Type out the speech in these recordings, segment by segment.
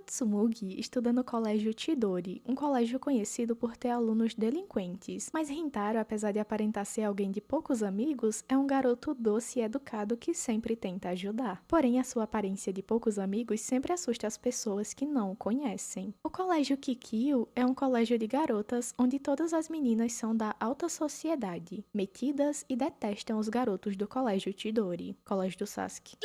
Tsumugi estuda no colégio Chidori, um colégio conhecido por ter alunos delinquentes, mas Rintaro, apesar de aparentar ser alguém de poucos amigos, é um garoto doce e educado que sempre tenta ajudar. Porém, a sua aparência de poucos amigos sempre assusta as pessoas que não o conhecem. O colégio Kikyo é um colégio de garotas onde todas as meninas são da alta sociedade, metidas e detestam os garotos do colégio Chidori, colégio do Sasuke.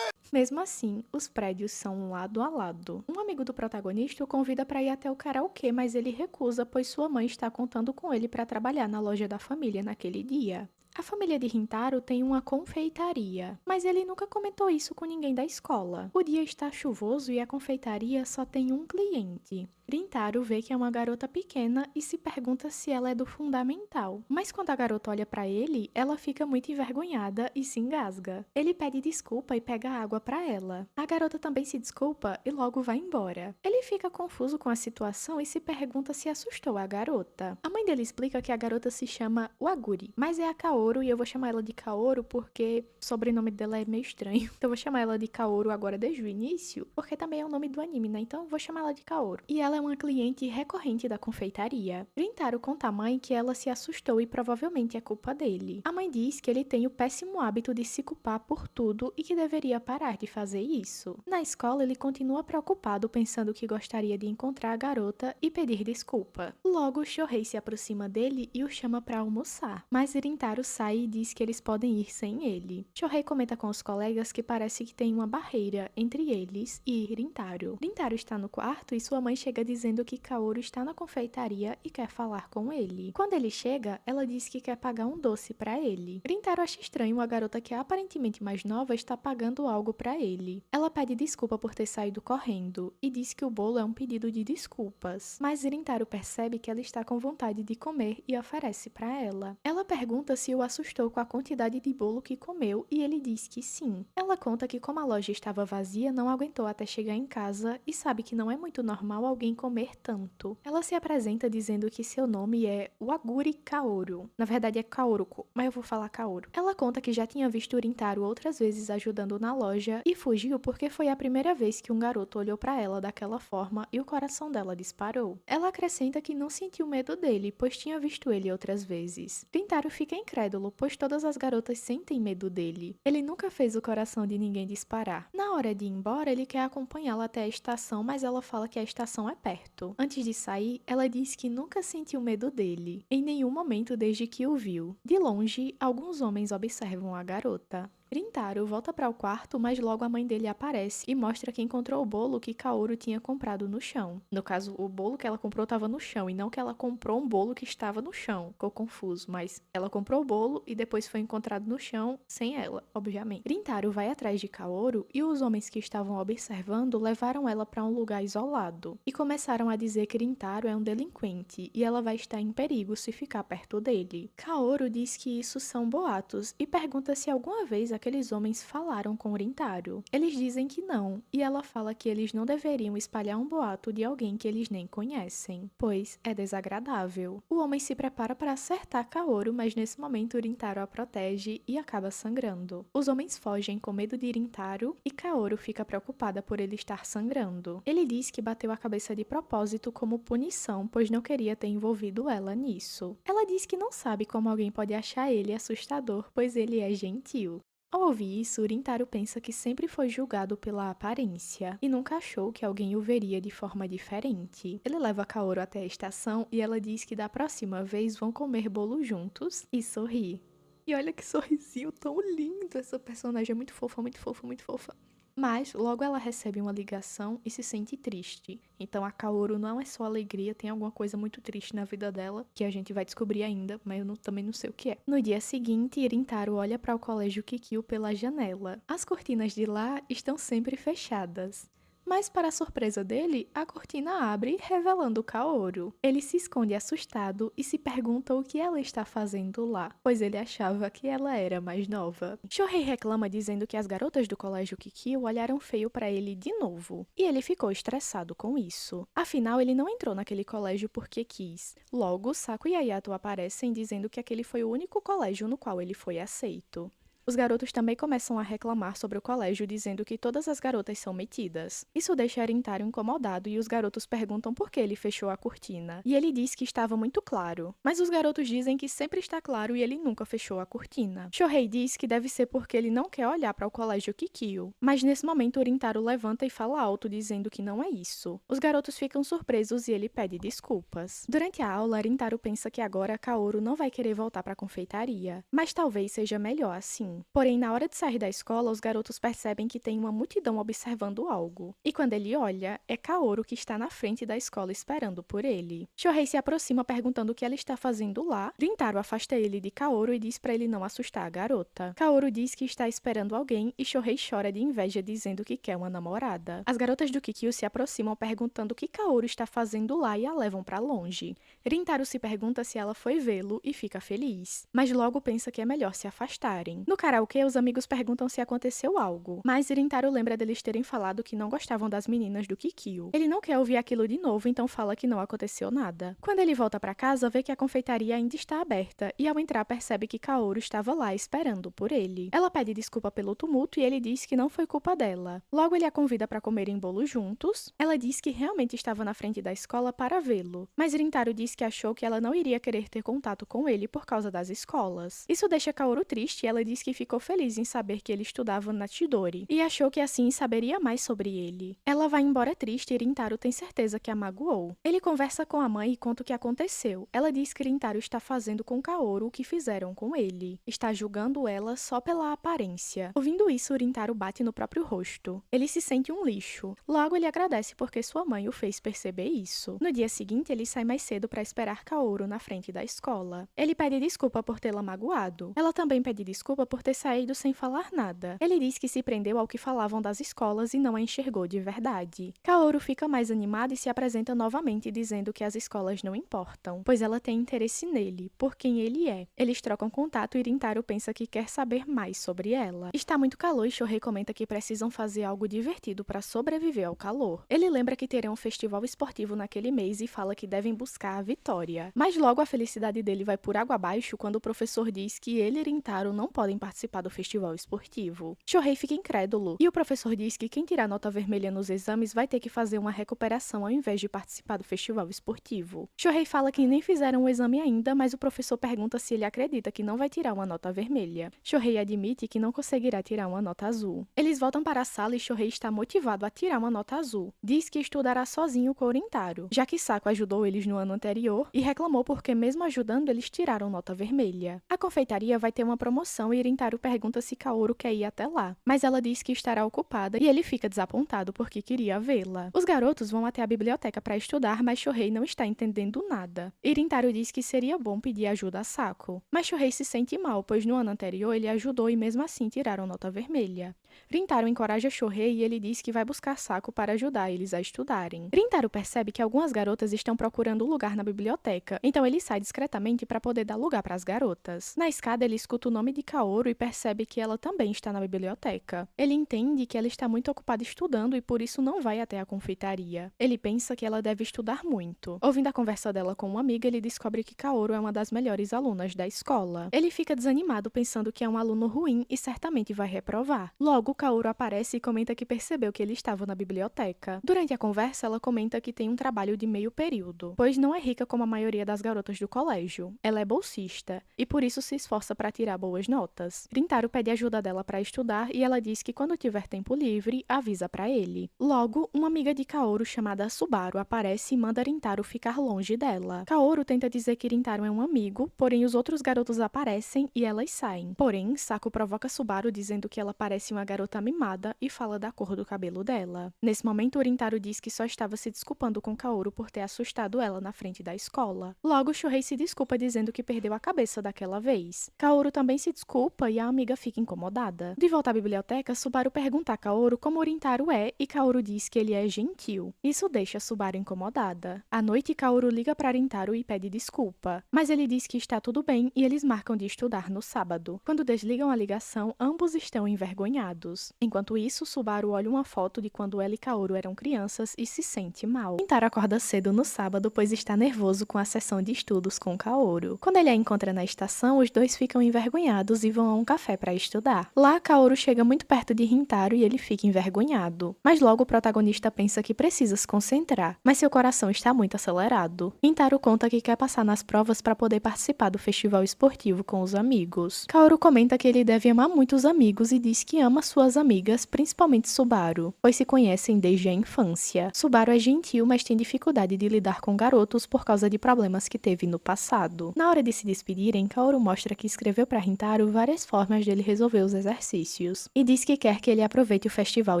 Mesmo assim, os prédios são lado a lado. Um amigo do protagonista o convida para ir até o karaokê, mas ele recusa, pois sua mãe está contando com ele para trabalhar na loja da família naquele dia. A família de Rintaro tem uma confeitaria, mas ele nunca comentou isso com ninguém da escola. O dia está chuvoso e a confeitaria só tem um cliente. Rintaro vê que é uma garota pequena e se pergunta se ela é do fundamental. Mas quando a garota olha para ele, ela fica muito envergonhada e se engasga. Ele pede desculpa e pega água para ela. A garota também se desculpa e logo vai embora. Ele fica confuso com a situação e se pergunta se assustou a garota. A mãe dele explica que a garota se chama Waguri, mas é a Kaoru e eu vou chamar ela de Kaoru porque o sobrenome dela é meio estranho. Então eu vou chamar ela de Kaoru agora desde o início, porque também é o nome do anime, né? Então eu vou chamar ela de Kaoru. E ela é uma cliente recorrente da confeitaria. Rintaro conta à mãe que ela se assustou e provavelmente é culpa dele. A mãe diz que ele tem o péssimo hábito de se culpar por tudo e que deveria parar de fazer isso. Na escola, ele continua preocupado pensando que gostaria de encontrar a garota e pedir desculpa. Logo, Shohei se aproxima dele e o chama para almoçar, mas Rintaro sai e diz que eles podem ir sem ele. Shohei comenta com os colegas que parece que tem uma barreira entre eles e Rintaro. Rintaro está no quarto e sua mãe chega dizendo que Kaoru está na confeitaria e quer falar com ele. Quando ele chega, ela diz que quer pagar um doce para ele. Rintaro acha estranho a garota que é aparentemente mais nova está pagando algo para ele. Ela pede desculpa por ter saído correndo e diz que o bolo é um pedido de desculpas. Mas Rintaro percebe que ela está com vontade de comer e oferece para ela. Ela pergunta se o assustou com a quantidade de bolo que comeu e ele diz que sim. Ela conta que como a loja estava vazia, não aguentou até chegar em casa e sabe que não é muito normal alguém comer tanto. Ela se apresenta dizendo que seu nome é Waguri Kaoru. Na verdade é Kaoruko, mas eu vou falar Kaoru. Ela conta que já tinha visto Rintaro outras vezes ajudando na loja e fugiu porque foi a primeira vez que um garoto olhou para ela daquela forma e o coração dela disparou. Ela acrescenta que não sentiu medo dele, pois tinha visto ele outras vezes. Rintaro fica incrédulo, pois todas as garotas sentem medo dele. Ele nunca fez o coração de ninguém disparar. Na hora de ir embora, ele quer acompanhá-la até a estação, mas ela fala que a estação é perto. Antes de sair, ela diz que nunca sentiu medo dele, em nenhum momento desde que o viu. De longe, alguns homens observam a garota. Rintaro volta para o quarto, mas logo a mãe dele aparece e mostra que encontrou o bolo que Kaoru tinha comprado no chão. No caso, o bolo que ela comprou estava no chão e não que ela comprou um bolo que estava no chão. Ficou confuso, mas ela comprou o bolo e depois foi encontrado no chão sem ela, obviamente. Rintaro vai atrás de Kaoru e os homens que estavam observando levaram ela para um lugar isolado e começaram a dizer que Rintaro é um delinquente e ela vai estar em perigo se ficar perto dele. Kaoru diz que isso são boatos e pergunta se alguma vez aqueles homens falaram com Rintaro. Eles dizem que não, e ela fala que eles não deveriam espalhar um boato de alguém que eles nem conhecem, pois é desagradável. O homem se prepara para acertar Kaoru, mas nesse momento Rintaro a protege e acaba sangrando. Os homens fogem com medo de Rintaro e Kaoru fica preocupada por ele estar sangrando. Ele diz que bateu a cabeça de propósito como punição, pois não queria ter envolvido ela nisso. Ela diz que não sabe como alguém pode achar ele assustador, pois ele é gentil. Ao ouvir isso, Rintaro pensa que sempre foi julgado pela aparência e nunca achou que alguém o veria de forma diferente. Ele leva Kaoru até a estação e ela diz que da próxima vez vão comer bolo juntos e sorri. E olha que sorrisinho tão lindo! Essa personagem é muito fofa, muito fofa, muito fofa. Mas logo ela recebe uma ligação e se sente triste. Então a Kaoru não é só alegria, tem alguma coisa muito triste na vida dela, que a gente vai descobrir ainda, mas também não sei o que é. No dia seguinte, Rintaro olha para o colégio Kikyo pela janela. As cortinas de lá estão sempre fechadas. Mas, para a surpresa dele, a cortina abre, revelando Kaoru. Ele se esconde assustado e se pergunta o que ela está fazendo lá, pois ele achava que ela era mais nova. Shohei reclama dizendo que as garotas do colégio Kikyo olharam feio para ele de novo, e ele ficou estressado com isso. Afinal, ele não entrou naquele colégio porque quis. Logo, Saku e Ayato aparecem dizendo que aquele foi o único colégio no qual ele foi aceito. Os garotos também começam a reclamar sobre o colégio, dizendo que todas as garotas são metidas. Isso deixa Rintaro incomodado e os garotos perguntam por que ele fechou a cortina. E ele diz que estava muito claro. Mas os garotos dizem que sempre está claro e ele nunca fechou a cortina. Shohei diz que deve ser porque ele não quer olhar para o colégio Kikyo. Mas nesse momento Rintaro levanta e fala alto dizendo que não é isso. Os garotos ficam surpresos e ele pede desculpas. Durante a aula, Rintaro pensa que agora Kaoru não vai querer voltar para a confeitaria. Mas talvez seja melhor assim. Porém, na hora de sair da escola, os garotos percebem que tem uma multidão observando algo. E quando ele olha, é Kaoru que está na frente da escola esperando por ele. Shohei se aproxima perguntando o que ela está fazendo lá. Rintaro afasta ele de Kaoru e diz para ele não assustar a garota. Kaoru diz que está esperando alguém e Shohei chora de inveja dizendo que quer uma namorada. As garotas do Kikyo se aproximam perguntando o que Kaoru está fazendo lá e a levam para longe. Rintaro se pergunta se ela foi vê-lo e fica feliz, mas logo pensa que é melhor se afastarem. No karaokê, os amigos perguntam se aconteceu algo, mas Rintaro lembra deles terem falado que não gostavam das meninas do Kikyo. Ele não quer ouvir aquilo de novo, então fala que não aconteceu nada. Quando ele volta para casa, vê que a confeitaria ainda está aberta e ao entrar percebe que Kaoru estava lá esperando por ele. Ela pede desculpa pelo tumulto e ele diz que não foi culpa dela. Logo ele a convida para comerem bolo juntos. Ela diz que realmente estava na frente da escola para vê-lo, mas Rintaro diz que achou que ela não iria querer ter contato com ele por causa das escolas. Isso deixa Kaoru triste e ela diz que ficou feliz em saber que ele estudava na Chidori e achou que assim saberia mais sobre ele. Ela vai embora triste e Rintaro tem certeza que a magoou. Ele conversa com a mãe e conta o que aconteceu. Ela diz que Rintaro está fazendo com Kaoru o que fizeram com ele. Está julgando ela só pela aparência. Ouvindo isso, Rintaro bate no próprio rosto. Ele se sente um lixo. Logo ele agradece porque sua mãe o fez perceber isso. No dia seguinte, ele sai mais cedo para esperar Kaoru na frente da escola. Ele pede desculpa por tê-la magoado. Ela também pede desculpa por ter saído sem falar nada. Ele diz que se prendeu ao que falavam das escolas e não a enxergou de verdade. Kaoru fica mais animada e se apresenta novamente dizendo que as escolas não importam, pois ela tem interesse nele, por quem ele é. Eles trocam contato e Rintaro pensa que quer saber mais sobre ela. Está muito calor e Shohei comenta que precisam fazer algo divertido para sobreviver ao calor. Ele lembra que terão um festival esportivo naquele mês e fala que devem buscar a vitória. Mas logo a felicidade dele vai por água abaixo quando o professor diz que ele e Rintaro não podem participar do festival esportivo. Shohei fica incrédulo e o professor diz que quem tirar nota vermelha nos exames vai ter que fazer uma recuperação ao invés de participar do festival esportivo. Shohei fala que nem fizeram o exame ainda, mas o professor pergunta se ele acredita que não vai tirar uma nota vermelha. Shohei admite que não conseguirá tirar uma nota azul. Eles voltam para a sala e Shohei está motivado a tirar uma nota azul. Diz que estudará sozinho com Rintaro, já que Saku ajudou eles no ano anterior e reclamou porque mesmo ajudando eles tiraram nota vermelha. A confeitaria vai ter uma promoção e Rintaro pergunta se Kaoru quer ir até lá, mas ela diz que estará ocupada e ele fica desapontado porque queria vê-la. Os garotos vão até a biblioteca para estudar, mas Shohei não está entendendo nada. E Rintaro diz que seria bom pedir ajuda a Saku, mas Shohei se sente mal, pois no ano anterior ele ajudou e mesmo assim tiraram nota vermelha. Rintaro encoraja Shohei e ele diz que vai buscar Saku para ajudar eles a estudarem. Rintaro percebe que algumas garotas estão procurando lugar na biblioteca, então ele sai discretamente para poder dar lugar para as garotas. Na escada ele escuta o nome de Kaoru e percebe que ela também está na biblioteca. Ele entende que ela está muito ocupada estudando e por isso não vai até a confeitaria. Ele pensa que ela deve estudar muito. Ouvindo a conversa dela com uma amiga, ele descobre que Kaoru é uma das melhores alunas da escola. Ele fica desanimado pensando que é um aluno ruim e certamente vai reprovar. Logo, Kaoru aparece e comenta que percebeu que ele estava na biblioteca. Durante a conversa, ela comenta que tem um trabalho de meio período, pois não é rica como a maioria das garotas do colégio. Ela é bolsista e por isso se esforça para tirar boas notas. Rintaro pede ajuda dela para estudar e ela diz que quando tiver tempo livre, avisa para ele. Logo, uma amiga de Kaoru chamada Subaru aparece e manda Rintaro ficar longe dela. Kaoru tenta dizer que Rintaro é um amigo, porém os outros garotos aparecem e elas saem. Porém, Saku provoca Subaru dizendo que ela parece uma garota mimada e fala da cor do cabelo dela. Nesse momento, Rintaro diz que só estava se desculpando com Kaoru por ter assustado ela na frente da escola. Logo, Shohei se desculpa dizendo que perdeu a cabeça daquela vez. Kaoru também se desculpa e a amiga fica incomodada. De volta à biblioteca, Subaru pergunta a Kaoru como Rintaro é e Kaoru diz que ele é gentil. Isso deixa Subaru incomodada. À noite, Kaoru liga para Rintaro e pede desculpa, mas ele diz que está tudo bem e eles marcam de estudar no sábado. Quando desligam a ligação, ambos estão envergonhados. Enquanto isso, Subaru olha uma foto de quando ela e Kaoru eram crianças e se sente mal. Rintaro acorda cedo no sábado, pois está nervoso com a sessão de estudos com Kaoru. Quando ele a encontra na estação, os dois ficam envergonhados e vão a um café para estudar. Lá, Kaoru chega muito perto de Rintaro e ele fica envergonhado. Mas logo o protagonista pensa que precisa se concentrar, mas seu coração está muito acelerado. Rintaro conta que quer passar nas provas para poder participar do festival esportivo com os amigos. Kaoru comenta que ele deve amar muito os amigos e diz que ama suas amigas, principalmente Subaru, pois se conhecem desde a infância. Subaru é gentil, mas tem dificuldade de lidar com garotos por causa de problemas que teve no passado. Na hora de se despedirem, Kaoru mostra que escreveu para Rintaro várias formas dele resolver os exercícios e diz que quer que ele aproveite o festival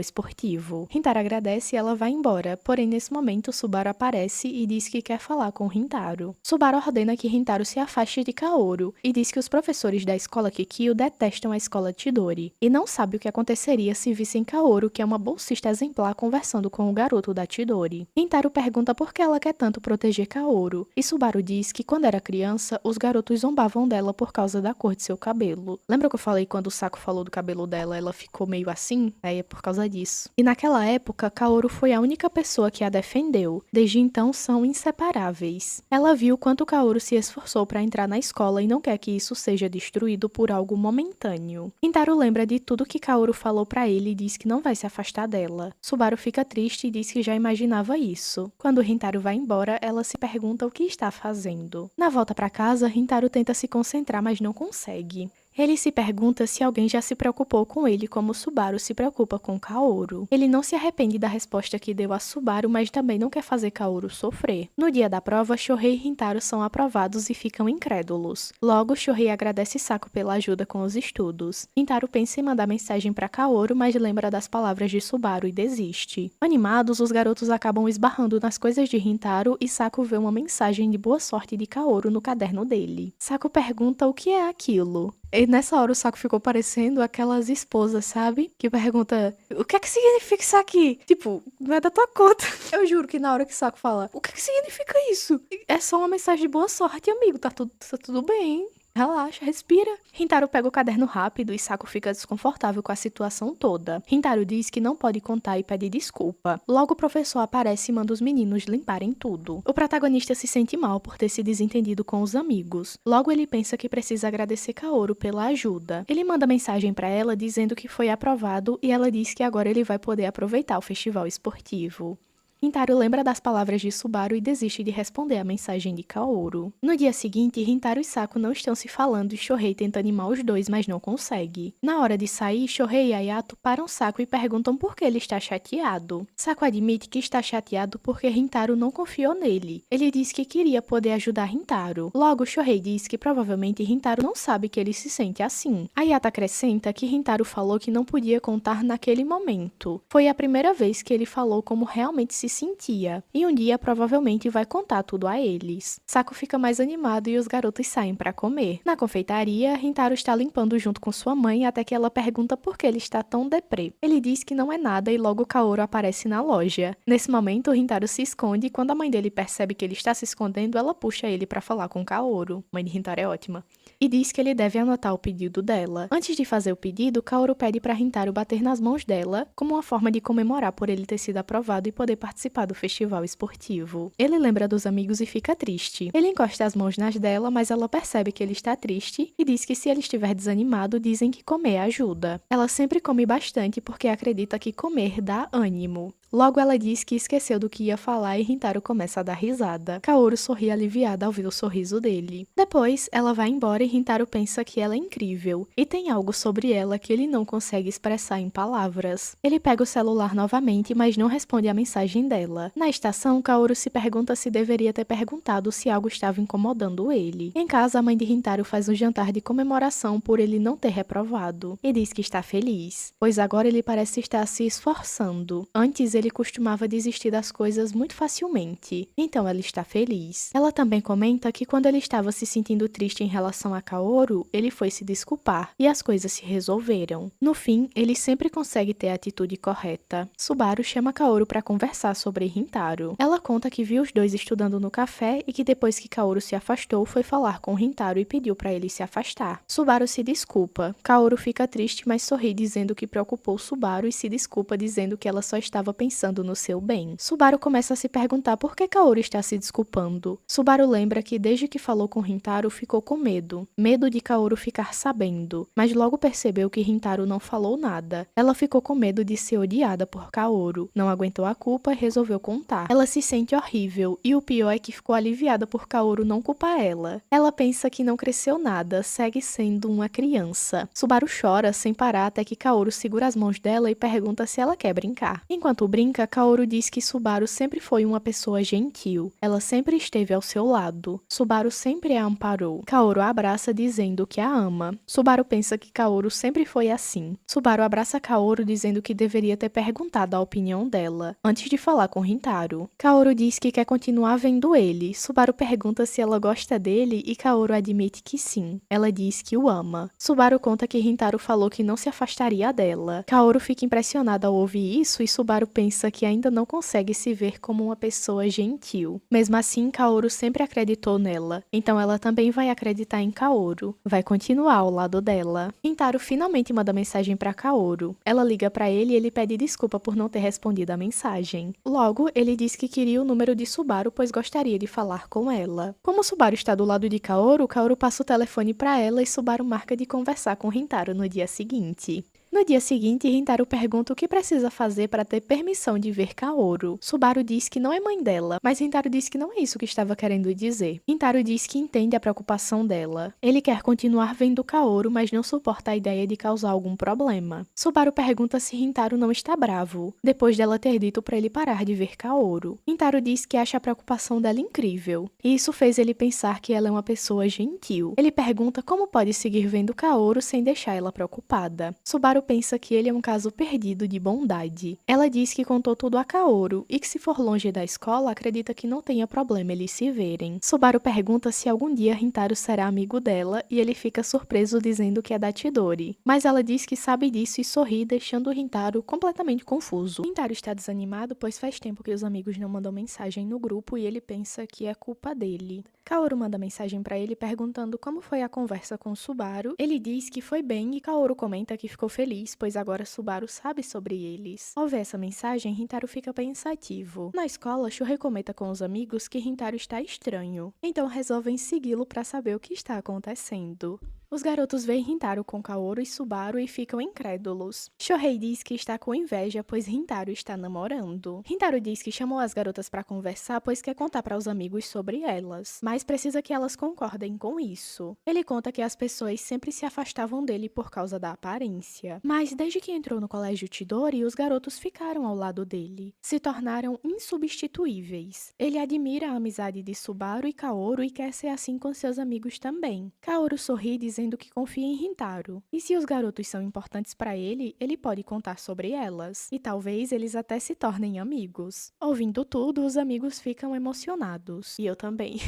esportivo. Rintaro agradece e ela vai embora, porém nesse momento Subaru aparece e diz que quer falar com Rintaro. Subaru ordena que Rintaro se afaste de Kaoru e diz que os professores da escola Kikyo detestam a escola Chidori e não sabe o que aconteceria se vissem Kaoru, que é uma bolsista exemplar, conversando com o garoto da Chidori. Rintaro pergunta por que ela quer tanto proteger Kaoru e Subaru diz que quando era criança, os garotos zombavam dela por causa da cor de seu cabelo. Lembra que eu falei quando o Saco falou do cabelo dela, ela ficou meio assim? É por causa disso. E naquela época, Kaoru foi a única pessoa que a defendeu. Desde então, são inseparáveis. Ela viu quanto Kaoru se esforçou para entrar na escola e não quer que isso seja destruído por algo momentâneo. Rintaro lembra de tudo que Kaoru falou para ele e diz que não vai se afastar dela. Subaru fica triste e diz que já imaginava isso. Quando Rintaro vai embora, ela se pergunta o que está fazendo. Na volta para casa, Rintaro tenta se concentrar, mas não consegue. Ele se pergunta se alguém já se preocupou com ele como Subaru se preocupa com Kaoru. Ele não se arrepende da resposta que deu a Subaru, mas também não quer fazer Kaoru sofrer. No dia da prova, Shohei e Rintaro são aprovados e ficam incrédulos. Logo, Shohei agradece Saku pela ajuda com os estudos. Rintaro pensa em mandar mensagem para Kaoru, mas lembra das palavras de Subaru e desiste. Animados, os garotos acabam esbarrando nas coisas de Rintaro e Saku vê uma mensagem de boa sorte de Kaoru no caderno dele. Saku pergunta o que é aquilo. E nessa hora o Saco ficou parecendo aquelas esposas, sabe? Que pergunta, o que é que significa isso aqui? Tipo, não é da tua conta. Eu juro que na hora que o Saco fala, o que é que significa isso? É só uma mensagem de boa sorte, amigo, tá tudo bem. Relaxa, respira. Rintaro pega o caderno rápido e Saku fica desconfortável com a situação toda. Rintaro diz que não pode contar e pede desculpa. Logo o professor aparece e manda os meninos limparem tudo. O protagonista se sente mal por ter se desentendido com os amigos. Logo ele pensa que precisa agradecer Kaoru pela ajuda. Ele manda mensagem pra ela dizendo que foi aprovado e ela diz que agora ele vai poder aproveitar o festival esportivo. Rintaro lembra das palavras de Subaru e desiste de responder a mensagem de Kaoru. No dia seguinte, Rintaro e Saku não estão se falando e Shohei tenta animar os dois, mas não consegue. Na hora de sair, Shohei e Ayato param Saku e perguntam por que ele está chateado. Saku admite que está chateado porque Rintaro não confiou nele. Ele diz que queria poder ajudar Rintaro. Logo, Shohei diz que provavelmente Rintaro não sabe que ele se sente assim. Ayato acrescenta que Rintaro falou que não podia contar naquele momento. Foi a primeira vez que ele falou como realmente se sentia, e um dia provavelmente vai contar tudo a eles. Saku fica mais animado e os garotos saem para comer. Na confeitaria, Rintaro está limpando junto com sua mãe até que ela pergunta por que ele está tão deprê. Ele diz que não é nada e logo Kaoru aparece na loja. Nesse momento, Rintaro se esconde e quando a mãe dele percebe que ele está se escondendo, ela puxa ele para falar com Kaoru. A mãe de Rintaro é ótima. E diz que ele deve anotar o pedido dela. Antes de fazer o pedido, Kaoru pede para Rintaro bater nas mãos dela, como uma forma de comemorar por ele ter sido aprovado e poder participar do festival esportivo. Ele lembra dos amigos e fica triste. Ele encosta as mãos nas dela, mas ela percebe que ele está triste e diz que se ele estiver desanimado, dizem que comer ajuda. Ela sempre come bastante porque acredita que comer dá ânimo. Logo ela diz que esqueceu do que ia falar e Rintaro começa a dar risada. Kaoru sorri aliviada ao ver o sorriso dele. Depois, ela vai embora e Rintaro pensa que ela é incrível, e tem algo sobre ela que ele não consegue expressar em palavras. Ele pega o celular novamente, mas não responde a mensagem dela. Na estação, Kaoru se pergunta se deveria ter perguntado se algo estava incomodando ele. Em casa, a mãe de Rintaro faz um jantar de comemoração por ele não ter reprovado, e diz que está feliz, pois agora ele parece estar se esforçando. Antes, ele costumava desistir das coisas muito facilmente, então ela está feliz. Ela também comenta que quando ele estava se sentindo triste em relação a Kaoru, ele foi se desculpar e as coisas se resolveram. No fim, ele sempre consegue ter a atitude correta. Subaru chama Kaoru para conversar sobre Rintaro. Ela conta que viu os dois estudando no café e que depois que Kaoru se afastou, foi falar com Rintaro e pediu para ele se afastar. Subaru se desculpa. Kaoru fica triste, mas sorri dizendo que preocupou Subaru e se desculpa dizendo que ela só estava pensando pensando no seu bem. Subaru começa a se perguntar por que Kaoru está se desculpando. Subaru lembra que desde que falou com Rintaro ficou com medo. Medo de Kaoru ficar sabendo. Mas logo percebeu que Rintaro não falou nada. Ela ficou com medo de ser odiada por Kaoru. Não aguentou a culpa e resolveu contar. Ela se sente horrível e o pior é que ficou aliviada por Kaoru não culpar ela. Ela pensa que não cresceu nada, segue sendo uma criança. Subaru chora sem parar até que Kaoru segura as mãos dela e pergunta se ela quer brincar. Enquanto brinca, Kaoru diz que Subaru sempre foi uma pessoa gentil. Ela sempre esteve ao seu lado. Subaru sempre a amparou. Kaoru a abraça dizendo que a ama. Subaru pensa que Kaoru sempre foi assim. Subaru abraça Kaoru dizendo que deveria ter perguntado a opinião dela, antes de falar com Rintaro. Kaoru diz que quer continuar vendo ele. Subaru pergunta se ela gosta dele e Kaoru admite que sim. Ela diz que o ama. Subaru conta que Rintaro falou que não se afastaria dela. Kaoru fica impressionada ao ouvir isso e Subaru pensa que ainda não consegue se ver como uma pessoa gentil. Mesmo assim, Kaoru sempre acreditou nela, então ela também vai acreditar em Kaoru. Vai continuar ao lado dela. Rintaro finalmente manda mensagem para Kaoru. Ela liga para ele e ele pede desculpa por não ter respondido a mensagem. Logo, ele diz que queria o número de Subaru pois gostaria de falar com ela. Como Subaru está do lado de Kaoru, Kaoru passa o telefone para ela e Subaru marca de conversar com Rintaro no dia seguinte. No dia seguinte, Rintaro pergunta o que precisa fazer para ter permissão de ver Kaoru. Subaru diz que não é mãe dela, mas Rintaro diz que não é isso que estava querendo dizer. Rintaro diz que entende a preocupação dela. Ele quer continuar vendo Kaoru, mas não suporta a ideia de causar algum problema. Subaru pergunta se Rintaro não está bravo, depois dela ter dito para ele parar de ver Kaoru. Rintaro diz que acha a preocupação dela incrível, e isso fez ele pensar que ela é uma pessoa gentil. Ele pergunta como pode seguir vendo Kaoru sem deixar ela preocupada. Subaru pensa que ele é um caso perdido de bondade. Ela diz que contou tudo a Kaoru e que se for longe da escola, acredita que não tenha problema eles se verem. Subaru pergunta se algum dia Rintaro será amigo dela e ele fica surpreso dizendo que é da Chidori. Mas ela diz que sabe disso e sorri, deixando Rintaro completamente confuso. Rintaro está desanimado, pois faz tempo que os amigos não mandam mensagem no grupo e ele pensa que é culpa dele. Kaoru manda mensagem para ele perguntando como foi a conversa com Subaru. Ele diz que foi bem e Kaoru comenta que ficou feliz, pois agora Subaru sabe sobre eles. Ao ver essa mensagem, Rintaro fica pensativo. Na escola, Shuhei comenta com os amigos que Rintaro está estranho, então resolvem segui-lo para saber o que está acontecendo. Os garotos veem Rintaro com Kaoru e Subaru e ficam incrédulos. Shohei diz que está com inveja, pois Rintaro está namorando. Rintaro diz que chamou as garotas para conversar, pois quer contar para os amigos sobre elas, mas precisa que elas concordem com isso. Ele conta que as pessoas sempre se afastavam dele por causa da aparência, mas desde que entrou no colégio Chidori, os garotos ficaram ao lado dele, se tornaram insubstituíveis. Ele admira a amizade de Subaru e Kaoru e quer ser assim com seus amigos também. Kaoru sorri dizendo que confia em Rintaro, e se os garotos são importantes para ele, ele pode contar sobre elas, e talvez eles até se tornem amigos. Ouvindo tudo, os amigos ficam emocionados, e eu também.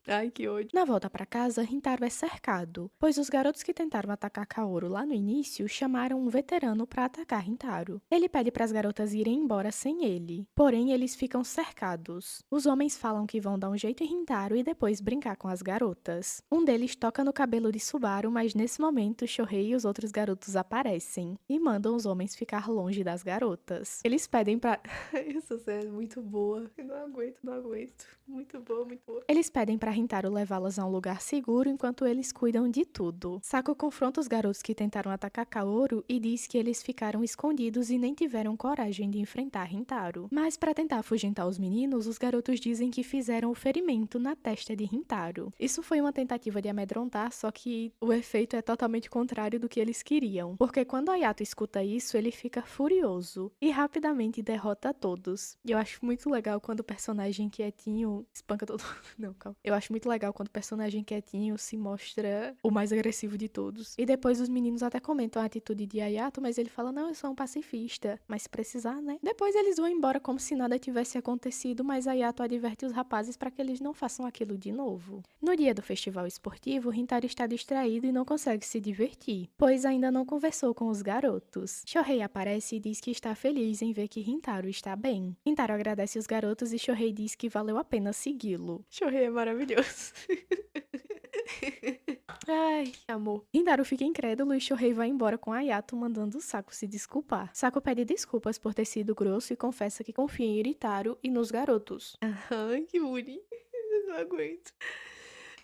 Ai, que ódio. Na volta para casa, Rintaro é cercado, pois os garotos que tentaram atacar Kaoru lá no início chamaram um veterano para atacar Rintaro. Ele pede para as garotas irem embora sem ele, porém eles ficam cercados. Os homens falam que vão dar um jeito em Rintaro e depois brincar com as garotas. Um deles toca no cabelo de Subaru, mas nesse momento Shohei e os outros garotos aparecem e mandam os homens ficar longe das garotas. Eles pedem pra... Essa cena é muito boa. Eu não aguento, não aguento. Muito boa, muito boa. Eles pedem pra Rintaro levá-las a um lugar seguro enquanto eles cuidam de tudo. Saku confronta os garotos que tentaram atacar Kaoru e diz que eles ficaram escondidos e nem tiveram coragem de enfrentar Rintaro. Mas para tentar afugentar os meninos, os garotos dizem que fizeram o ferimento na testa de Rintaro. Isso foi uma tentativa de amedrontar, só que o efeito é totalmente contrário do que eles queriam. Porque quando Ayato escuta isso, ele fica furioso e rapidamente derrota todos. E eu acho muito legal quando o personagem quietinho espanca todo mundo. Não, calma. Eu acho muito legal quando o personagem quietinho se mostra o mais agressivo de todos. E depois os meninos até comentam a atitude de Ayato, mas ele fala, não, eu sou um pacifista. Mas se precisar, né? Depois eles vão embora como se nada tivesse acontecido, mas Ayato adverte os rapazes para que eles não façam aquilo de novo. No dia do festival esportivo, Rintaro está distraído e não consegue se divertir, pois ainda não conversou com os garotos. Shohei aparece e diz que está feliz em ver que Rintaro está bem. Rintaro agradece os garotos e Shohei diz que valeu a pena segui-lo. Shohei é maravilhoso. Ai, amor. Hintaro fica incrédulo e Shohei vai embora com Ayato, mandando Saku se desculpar. Saku pede desculpas por ter sido grosso e confessa que confia em Iritaro e nos garotos. Ai, que bonitinho. Eu não aguento.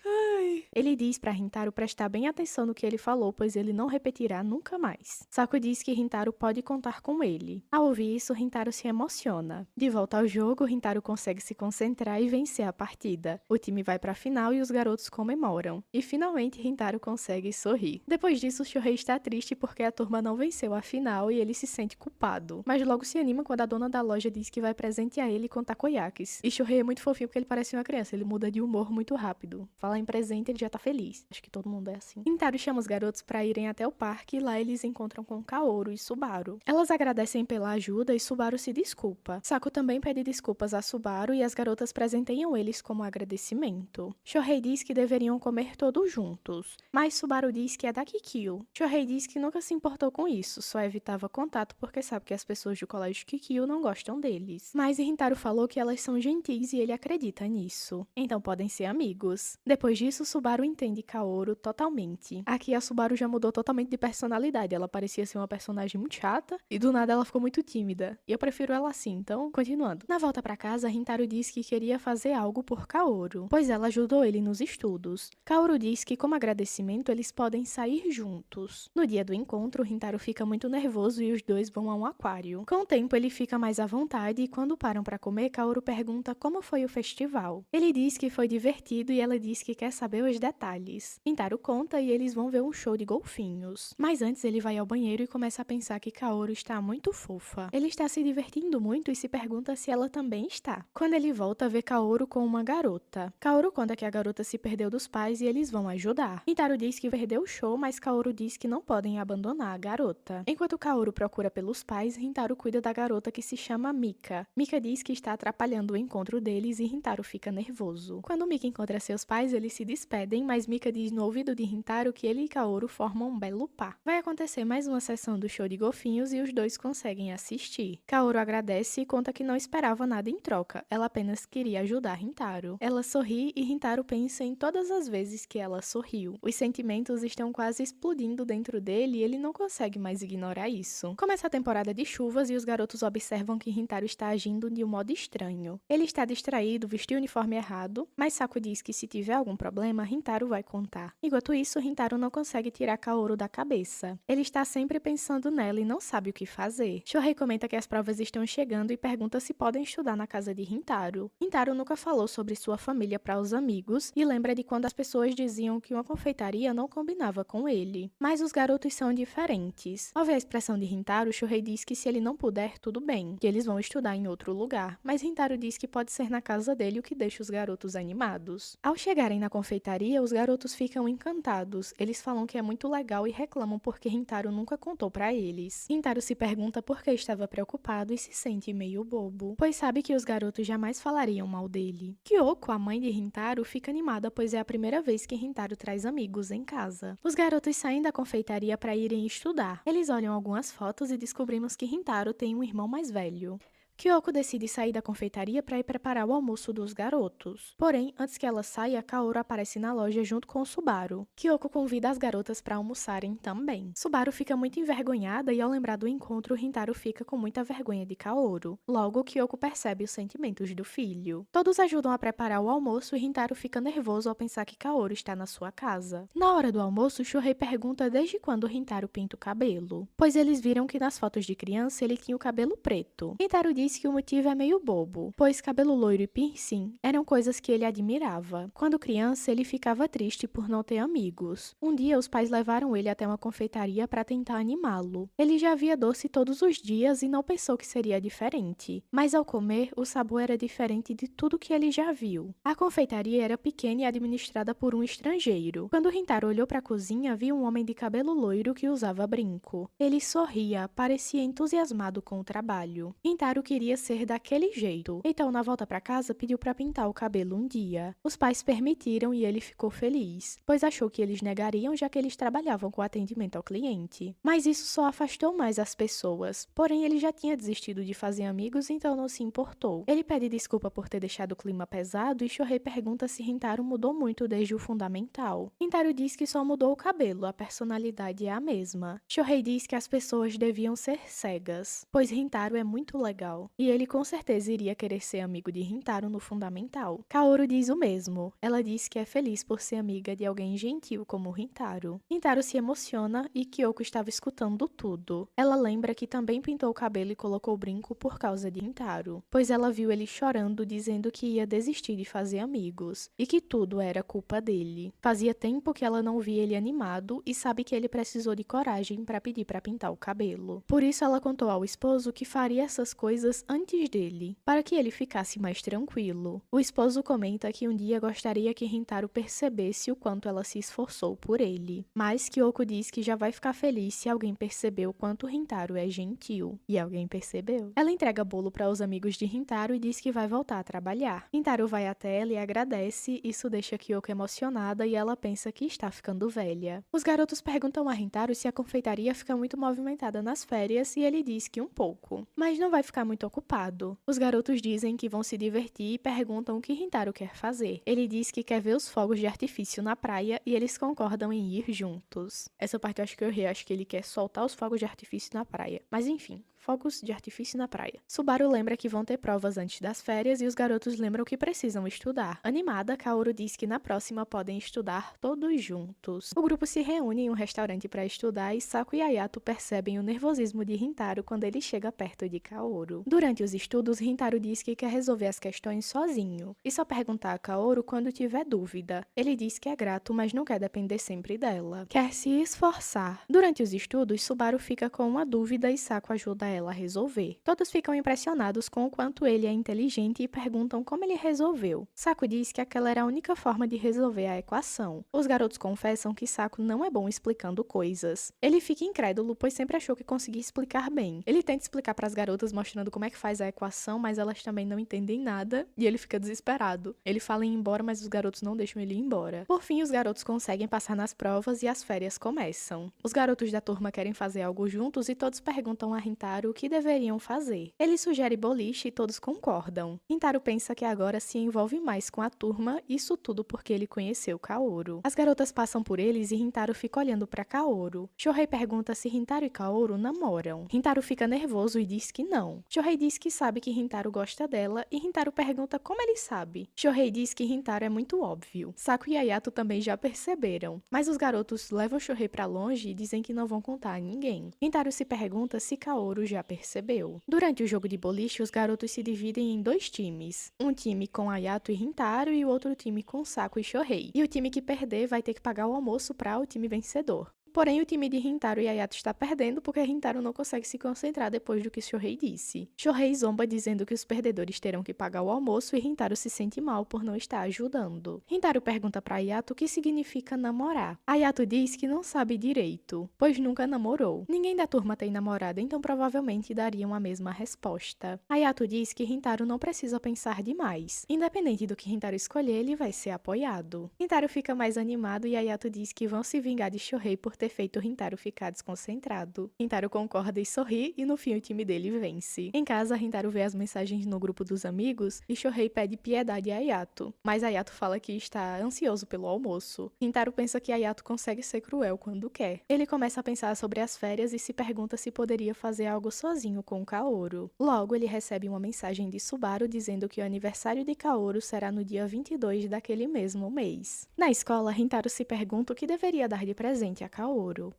Ai. Ele diz pra Rintaro prestar bem atenção no que ele falou, pois ele não repetirá nunca mais. Saku diz que Rintaro pode contar com ele. Ao ouvir isso, Rintaro se emociona. De volta ao jogo, Rintaro consegue se concentrar e vencer a partida. O time vai pra final e os garotos comemoram. E finalmente Rintaro consegue sorrir. Depois disso, Shohei está triste porque a turma não venceu a final e ele se sente culpado. Mas logo se anima quando a dona da loja diz que vai presentear ele com takoyakis. E Shohei é muito fofinho porque ele parece uma criança, ele muda de humor muito rápido. Falar em presente, ele já tá feliz. Acho que todo mundo é assim. Rintaro chama os garotos pra irem até o parque e lá eles encontram com Kaoru e Subaru. Elas agradecem pela ajuda e Subaru se desculpa. Saku também pede desculpas a Subaru e as garotas presenteiam eles como agradecimento. Shohei diz que deveriam comer todos juntos, mas Subaru diz que é da Kikyo. Shohei diz que nunca se importou com isso, só evitava contato porque sabe que as pessoas do colégio Kikyo não gostam deles. Mas Rintaro falou que elas são gentis e ele acredita nisso. Então podem ser amigos. Depois disso, Subaru entende Kaoru totalmente. Aqui a Subaru já mudou totalmente de personalidade. Ela parecia ser uma personagem muito chata e do nada ela ficou muito tímida. E eu prefiro ela assim, então, continuando. Na volta pra casa, Rintaro diz que queria fazer algo por Kaoru, pois ela ajudou ele nos estudos. Kaoru diz que como agradecimento eles podem sair juntos. No dia do encontro, Rintaro fica muito nervoso e os dois vão a um aquário. Com o tempo, ele fica mais à vontade e quando param pra comer, Kaoru pergunta como foi o festival. Ele diz que foi divertido e ela diz que quer saber os detalhes. Rintaro conta e eles vão ver um show de golfinhos. Mas antes ele vai ao banheiro e começa a pensar que Kaoru está muito fofa. Ele está se divertindo muito e se pergunta se ela também está. Quando ele volta, vê Kaoru com uma garota. Kaoru conta que a garota se perdeu dos pais e eles vão ajudar. Rintaro diz que perdeu o show, mas Kaoru diz que não podem abandonar a garota. Enquanto Kaoru procura pelos pais, Rintaro cuida da garota que se chama Mika. Mika diz que está atrapalhando o encontro deles e Rintaro fica nervoso. Quando Mika encontra seus pais, eles se despedem, mas Mika diz no ouvido de Rintaro que ele e Kaoru formam um belo par. Vai acontecer mais uma sessão do show de golfinhos e os dois conseguem assistir. Kaoru agradece e conta que não esperava nada em troca, ela apenas queria ajudar Rintaro. Ela sorri e Rintaro pensa em todas as vezes que ela sorriu. Os sentimentos estão quase explodindo dentro dele e ele não consegue mais ignorar isso. Começa a temporada de chuvas e os garotos observam que Rintaro está agindo de um modo estranho. Ele está distraído, vestiu o uniforme errado, mas Saku diz que se tiver algum problema, Rintaro vai contar. Enquanto isso, Rintaro não consegue tirar Kaoru da cabeça. Ele está sempre pensando nela e não sabe o que fazer. Shohei comenta que as provas estão chegando e pergunta se podem estudar na casa de Rintaro. Rintaro nunca falou sobre sua família para os amigos e lembra de quando as pessoas diziam que uma confeitaria não combinava com ele. Mas os garotos são diferentes. Ao ver a expressão de Rintaro, Shohei diz que se ele não puder, tudo bem, que eles vão estudar em outro lugar. Mas Rintaro diz que pode ser na casa dele, o que deixa os garotos animados. Ao chegarem na confeitaria, os garotos ficam encantados. Eles falam que é muito legal e reclamam porque Rintaro nunca contou pra eles. Rintaro se pergunta por que estava preocupado e se sente meio bobo, pois sabe que os garotos jamais falariam mal dele. Kyoko, a mãe de Rintaro, fica animada pois é a primeira vez que Rintaro traz amigos em casa. Os garotos saem da confeitaria para irem estudar. Eles olham algumas fotos e descobrimos que Rintaro tem um irmão mais velho. Kyoko decide sair da confeitaria para ir preparar o almoço dos garotos. Porém, antes que ela saia, Kaoru aparece na loja junto com Subaru. Kyoko convida as garotas para almoçarem também. Subaru fica muito envergonhada e ao lembrar do encontro, Rintaro fica com muita vergonha de Kaoru. Logo, Kyoko percebe os sentimentos do filho. Todos ajudam a preparar o almoço e Rintaro fica nervoso ao pensar que Kaoru está na sua casa. Na hora do almoço, Shohei pergunta desde quando Rintaro pinta o cabelo, pois eles viram que nas fotos de criança ele tinha o cabelo preto. Rintaro diz que o motivo é meio bobo, pois cabelo loiro e piercing eram coisas que ele admirava. Quando criança, ele ficava triste por não ter amigos. Um dia, os pais levaram ele até uma confeitaria para tentar animá-lo. Ele já via doce todos os dias e não pensou que seria diferente. Mas ao comer, o sabor era diferente de tudo que ele já viu. A confeitaria era pequena e administrada por um estrangeiro. Quando Rintaro olhou para a cozinha, viu um homem de cabelo loiro que usava brinco. Ele sorria, parecia entusiasmado com o trabalho. Rintaro queria queria ser daquele jeito. Então, na volta para casa, pediu para pintar o cabelo um dia. Os pais permitiram e ele ficou feliz, pois achou que eles negariam já que eles trabalhavam com atendimento ao cliente. Mas isso só afastou mais as pessoas. Porém, ele já tinha desistido de fazer amigos, então não se importou. Ele pede desculpa por ter deixado o clima pesado e Shohei pergunta se Rintaro mudou muito desde o fundamental. Rintaro diz que só mudou o cabelo, a personalidade é a mesma. Shohei diz que as pessoas deviam ser cegas, pois Rintaro é muito legal, e ele com certeza iria querer ser amigo de Rintaro no fundamental. Kaoru diz o mesmo. Ela diz que é feliz por ser amiga de alguém gentil como Rintaro. Rintaro se emociona e Kyoko estava escutando tudo. Ela lembra que também pintou o cabelo e colocou o brinco por causa de Rintaro, pois ela viu ele chorando dizendo que ia desistir de fazer amigos e que tudo era culpa dele. Fazia tempo que ela não via ele animado e sabe que ele precisou de coragem para pedir para pintar o cabelo. Por isso ela contou ao esposo que faria essas coisas antes dele, para que ele ficasse mais tranquilo. O esposo comenta que um dia gostaria que Rintaro percebesse o quanto ela se esforçou por ele, mas Kyoko diz que já vai ficar feliz se alguém perceber o quanto Rintaro é gentil. E alguém percebeu. Ela entrega bolo para os amigos de Rintaro e diz que vai voltar a trabalhar. Rintaro vai até ela e agradece, isso deixa Kyoko emocionada e ela pensa que está ficando velha. Os garotos perguntam a Rintaro se a confeitaria fica muito movimentada nas férias e ele diz que um pouco, mas não vai ficar muito ocupado. Os garotos dizem que vão se divertir e perguntam o que Rintaro quer fazer. Ele diz que quer ver os fogos de artifício na praia e eles concordam em ir juntos. Essa parte eu acho que eu ri, acho que ele quer soltar os fogos de artifício na praia. Mas enfim. Fogos de artifício na praia. Subaru lembra que vão ter provas antes das férias e os garotos lembram que precisam estudar. Animada, Kaoru diz que na próxima podem estudar todos juntos. O grupo se reúne em um restaurante para estudar e Saku e Ayato percebem o nervosismo de Rintaro quando ele chega perto de Kaoru. Durante os estudos, Rintaro diz que quer resolver as questões sozinho e só perguntar a Kaoru quando tiver dúvida. Ele diz que é grato, mas não quer depender sempre dela. Quer se esforçar. Durante os estudos, Subaru fica com uma dúvida e Saku ajuda ela a resolver. Todos ficam impressionados com o quanto ele é inteligente e perguntam como ele resolveu. Saku diz que aquela era a única forma de resolver a equação. Os garotos confessam que Saku não é bom explicando coisas. Ele fica incrédulo, pois sempre achou que conseguia explicar bem. Ele tenta explicar para as garotas mostrando como é que faz a equação, mas elas também não entendem nada e ele fica desesperado. Ele fala em ir embora, mas os garotos não deixam ele ir embora. Por fim, os garotos conseguem passar nas provas e as férias começam. Os garotos da turma querem fazer algo juntos e todos perguntam a Rintaro o que deveriam fazer. Ele sugere boliche e todos concordam. Rintaro pensa que agora se envolve mais com a turma, isso tudo porque ele conheceu Kaoru. As garotas passam por eles e Rintaro fica olhando para Kaoru. Shohei pergunta se Rintaro e Kaoru namoram. Rintaro fica nervoso e diz que não. Shohei diz que sabe que Rintaro gosta dela e Rintaro pergunta como ele sabe. Shohei diz que Rintaro é muito óbvio. Saku e Ayato também já perceberam, mas os garotos levam Shohei para longe e dizem que não vão contar a ninguém. Rintaro se pergunta se Kaoru já percebeu. Durante o jogo de boliche, os garotos se dividem em dois times. Um time com Ayato e Rintaro e o outro time com Saku e Shohei. E o time que perder vai ter que pagar o almoço para o time vencedor. Porém, o time de Rintaro e Ayato está perdendo porque Rintaro não consegue se concentrar depois do que Shohei disse. Shohei zomba dizendo que os perdedores terão que pagar o almoço e Rintaro se sente mal por não estar ajudando. Rintaro pergunta para Ayato o que significa namorar. Ayato diz que não sabe direito, pois nunca namorou. Ninguém da turma tem namorada, então provavelmente dariam a mesma resposta. Ayato diz que Rintaro não precisa pensar demais. Independente do que Rintaro escolher, ele vai ser apoiado. Rintaro fica mais animado e Ayato diz que vão se vingar de Shohei por ter feito Rintaro ficar desconcentrado. Rintaro concorda e sorri e no fim o time dele vence. Em casa, Rintaro vê as mensagens no grupo dos amigos e Shohei pede piedade a Ayato, mas Ayato fala que está ansioso pelo almoço. Rintaro pensa que Ayato consegue ser cruel quando quer. Ele começa a pensar sobre as férias e se pergunta se poderia fazer algo sozinho com Kaoru. Logo, ele recebe uma mensagem de Subaru dizendo que o aniversário de Kaoru será no dia 22 daquele mesmo mês. Na escola, Rintaro se pergunta o que deveria dar de presente a Kaoru.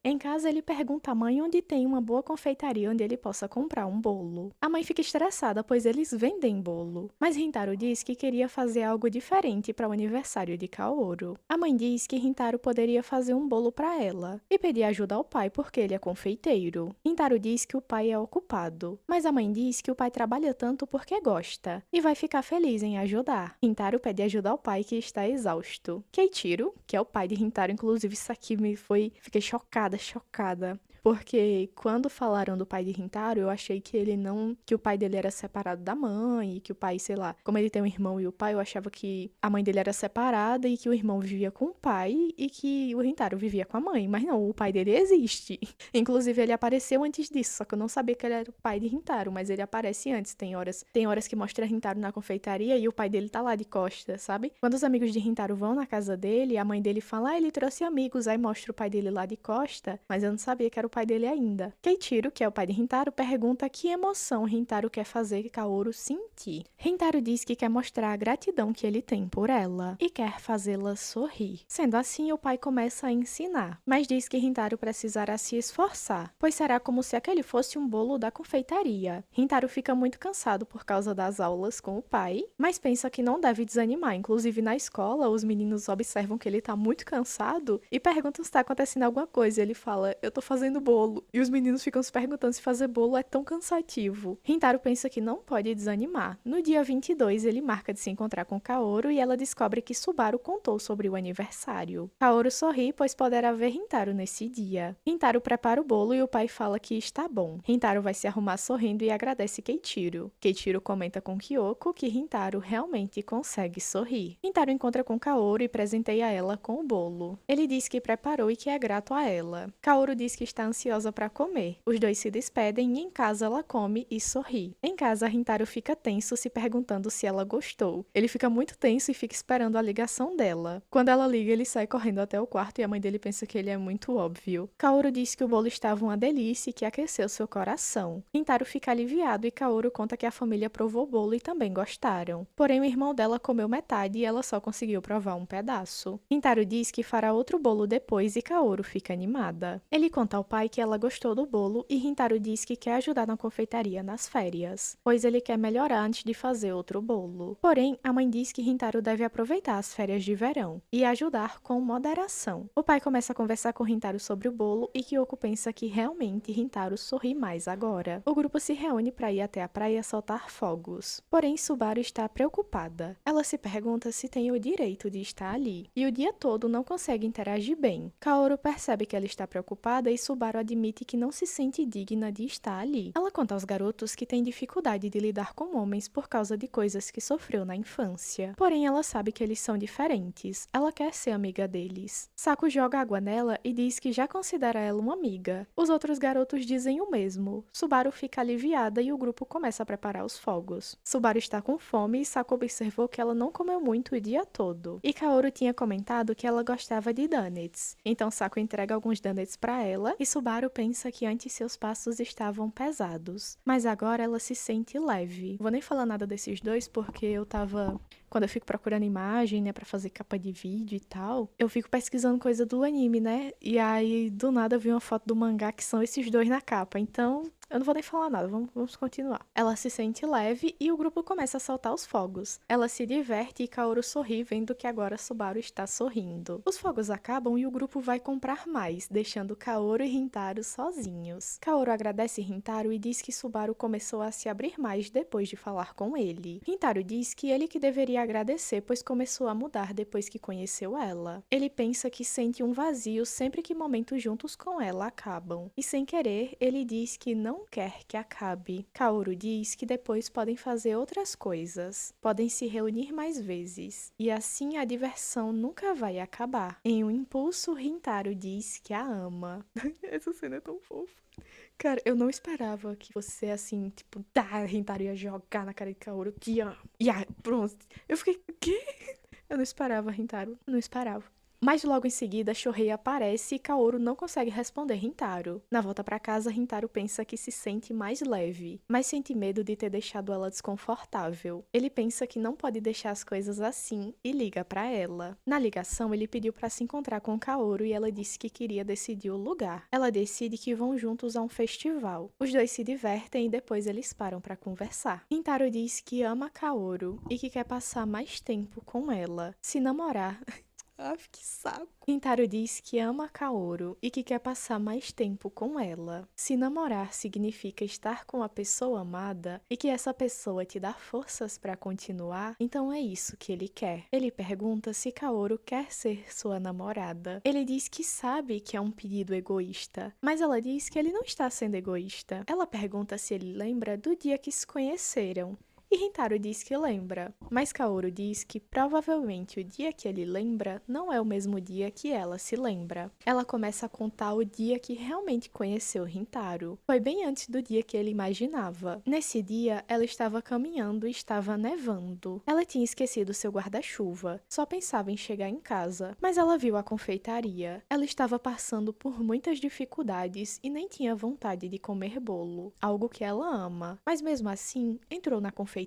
Em casa, ele pergunta à mãe onde tem uma boa confeitaria onde ele possa comprar um bolo. A mãe fica estressada, pois eles vendem bolo. Mas Rintaro diz que queria fazer algo diferente para o aniversário de Kaoru. A mãe diz que Rintaro poderia fazer um bolo para ela e pedir ajuda ao pai porque ele é confeiteiro. Rintaro diz que o pai é ocupado, mas a mãe diz que o pai trabalha tanto porque gosta e vai ficar feliz em ajudar. Rintaro pede ajuda ao pai que está exausto. Keiichiro, que é o pai de Rintaro, inclusive isso aqui fiquei chocada. Porque quando falaram do pai de Rintaro, eu achei que ele não, que o pai dele era separado da mãe, e que o pai, sei lá, como ele tem um irmão e o pai, eu achava que a mãe dele era separada e que o irmão vivia com o pai e que o Rintaro vivia com a mãe. Mas não, o pai dele existe. Inclusive, ele apareceu antes disso, só que eu não sabia que ele era o pai de Rintaro, mas ele aparece antes. Tem horas que mostra Rintaro na confeitaria e o pai dele tá lá de costas, sabe? Quando os amigos de Rintaro vão na casa dele, a mãe dele fala, ele trouxe amigos, aí mostra o pai dele lá de costa, mas eu não sabia que era o pai dele ainda. Keiichiro, que é o pai de Rintaro, pergunta que emoção Rintaro quer fazer Kaoru sentir. Rintaro diz que quer mostrar a gratidão que ele tem por ela e quer fazê-la sorrir. Sendo assim, o pai começa a ensinar, mas diz que Rintaro precisará se esforçar, pois será como se aquele fosse um bolo da confeitaria. Rintaro fica muito cansado por causa das aulas com o pai, mas pensa que não deve desanimar. Inclusive, na escola, os meninos observam que ele tá muito cansado e perguntam se tá acontecendo alguma coisa. Ele fala, eu tô fazendo bolo. E os meninos ficam se perguntando se fazer bolo é tão cansativo. Rintaro pensa que não pode desanimar. No dia 22, ele marca de se encontrar com Kaoru e ela descobre que Subaru contou sobre o aniversário. Kaoru sorri, pois poderá ver Rintaro nesse dia. Rintaro prepara o bolo e o pai fala que está bom. Rintaro vai se arrumar sorrindo e agradece Keiichiro. Keiichiro comenta com Kyoko que Rintaro realmente consegue sorrir. Rintaro encontra com Kaoru e presenteia ela com o bolo. Ele diz que preparou e que é grato a ela. Kaoru diz que está ansiosa para comer. Os dois se despedem e em casa ela come e sorri. Em casa, Rintaro fica tenso se perguntando se ela gostou. Ele fica muito tenso e fica esperando a ligação dela. Quando ela liga, ele sai correndo até o quarto e a mãe dele pensa que ele é muito óbvio. Kaoru diz que o bolo estava uma delícia e que aqueceu seu coração. Rintaro fica aliviado e Kaoru conta que a família provou o bolo e também gostaram. Porém, o irmão dela comeu metade e ela só conseguiu provar um pedaço. Rintaro diz que fará outro bolo depois e Kaoru fica animada. Ele conta ao pai que ela gostou do bolo e Rintaro diz que quer ajudar na confeitaria nas férias, pois ele quer melhorar antes de fazer outro bolo. Porém, a mãe diz que Rintaro deve aproveitar as férias de verão e ajudar com moderação. O pai começa a conversar com Rintaro sobre o bolo e Kyoko pensa que realmente Rintaro sorri mais agora. O grupo se reúne para ir até a praia soltar fogos. Porém, Subaru está preocupada. Ela se pergunta se tem o direito de estar ali e o dia todo não consegue interagir bem. Kaoru percebe que ela está preocupada e Subaru admite que não se sente digna de estar ali. Ela conta aos garotos que tem dificuldade de lidar com homens por causa de coisas que sofreu na infância. Porém, ela sabe que eles são diferentes. Ela quer ser amiga deles. Saku joga água nela e diz que já considera ela uma amiga. Os outros garotos dizem o mesmo. Subaru fica aliviada e o grupo começa a preparar os fogos. Subaru está com fome e Saku observou que ela não comeu muito o dia todo. E Kaoru tinha comentado que ela gostava de donuts. Então Saku entrega alguns donuts para ela e Subaru pensa que antes seus passos estavam pesados. Mas agora ela se sente leve. Vou nem falar nada desses dois porque quando eu fico procurando imagem, né, pra fazer capa de vídeo e tal, eu fico pesquisando coisa do anime, né? E aí, do nada, eu vi uma foto do mangá que são esses dois na capa. Então, eu não vou nem falar nada, vamos continuar. Ela se sente leve e o grupo começa a soltar os fogos. Ela se diverte e Kaoru sorri vendo que agora Subaru está sorrindo. Os fogos acabam e o grupo vai comprar mais, deixando Kaoru e Rintaro sozinhos. Kaoru agradece Rintaro e diz que Subaru começou a se abrir mais depois de falar com ele. Rintaro diz que ele que deveria agradecer, pois começou a mudar depois que conheceu ela. Ele pensa que sente um vazio sempre que momentos juntos com ela acabam. E sem querer, ele diz que não quer que acabe. Kaoru diz que depois podem fazer outras coisas. Podem se reunir mais vezes. E assim a diversão nunca vai acabar. Em um impulso, Rintaro diz que a ama. Essa cena é tão fofa. Cara, eu não esperava que você, assim, tipo, Rintaro ia jogar na cara de Kaoru, te amo. E aí, pronto. Eu fiquei, quê? Eu não esperava, Rintaro. Não esperava. Mas logo em seguida, Shohei aparece e Kaoru não consegue responder Rintaro. Na volta pra casa, Rintaro pensa que se sente mais leve, mas sente medo de ter deixado ela desconfortável. Ele pensa que não pode deixar as coisas assim e liga pra ela. Na ligação, ele pediu pra se encontrar com Kaoru e ela disse que queria decidir o lugar. Ela decide que vão juntos a um festival. Os dois se divertem e depois eles param pra conversar. Rintaro diz que ama Kaoru e que quer passar mais tempo com ela. Se namorar... Aff, que saco. Rintaro diz que ama Kaoru e que quer passar mais tempo com ela. Se namorar significa estar com a pessoa amada e que essa pessoa te dá forças para continuar, então é isso que ele quer. Ele pergunta se Kaoru quer ser sua namorada. Ele diz que sabe que é um pedido egoísta, mas ela diz que ele não está sendo egoísta. Ela pergunta se ele lembra do dia que se conheceram. E Rintaro diz que lembra, mas Kaoru diz que provavelmente o dia que ele lembra não é o mesmo dia que ela se lembra. Ela começa a contar o dia que realmente conheceu Rintaro. Foi bem antes do dia que ele imaginava. Nesse dia, ela estava caminhando e estava nevando. Ela tinha esquecido seu guarda-chuva, só pensava em chegar em casa, mas ela viu a confeitaria. Ela estava passando por muitas dificuldades e nem tinha vontade de comer bolo, algo que ela ama. Mas mesmo assim, entrou na confeitaria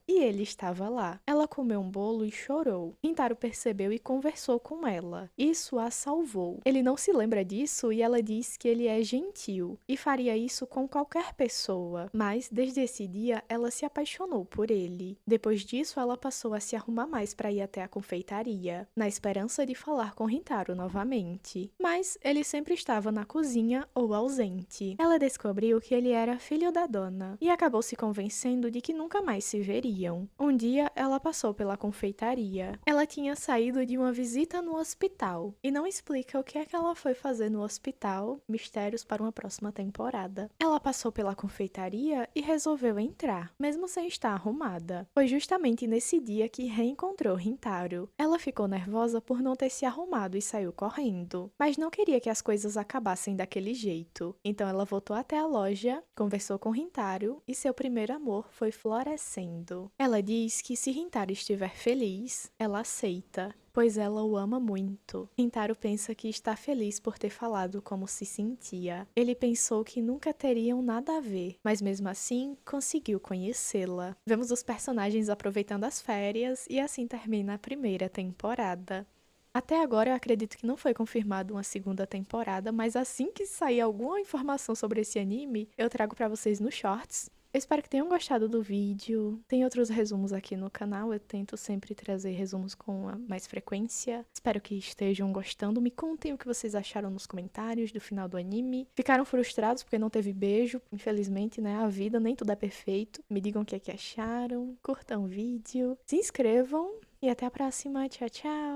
e ele estava lá. Ela comeu um bolo e chorou. Rintaro percebeu e conversou com ela. Isso a salvou. Ele não se lembra disso e ela diz que ele é gentil e faria isso com qualquer pessoa. Mas desde esse dia ela se apaixonou por ele. Depois disso ela passou a se arrumar mais para ir até a confeitaria, na esperança de falar com Rintaro novamente. Mas ele sempre estava na cozinha ou ausente. Ela descobriu que ele era filho da dona e acabou se convencendo de que nunca mais se veriam. Um dia, ela passou pela confeitaria. Ela tinha saído de uma visita no hospital e não explica o que é que ela foi fazer no hospital. Mistérios para uma próxima temporada. Ela passou pela confeitaria e resolveu entrar, mesmo sem estar arrumada. Foi justamente nesse dia que reencontrou Rintaro. Ela ficou nervosa por não ter se arrumado e saiu correndo, mas não queria que as coisas acabassem daquele jeito. Então ela voltou até a loja, conversou com Rintaro e seu primeiro amor foi florescendo. Ela diz que se Rintaro estiver feliz, ela aceita, pois ela o ama muito. Rintaro pensa que está feliz por ter falado como se sentia. Ele pensou que nunca teriam nada a ver, mas mesmo assim conseguiu conhecê-la. Vemos os personagens aproveitando as férias e assim termina a primeira temporada. Até agora eu acredito que não foi confirmada uma segunda temporada, mas assim que sair alguma informação sobre esse anime, eu trago pra vocês nos shorts. Eu espero que tenham gostado do vídeo. Tem outros resumos aqui no canal, eu tento sempre trazer resumos com mais frequência. Espero que estejam gostando. Me contem o que vocês acharam nos comentários do final do anime. Ficaram frustrados porque não teve beijo? Infelizmente, né? A vida nem tudo é perfeito. Me digam o que é que acharam. Curtam o vídeo. Se inscrevam e até a próxima. Tchau, tchau!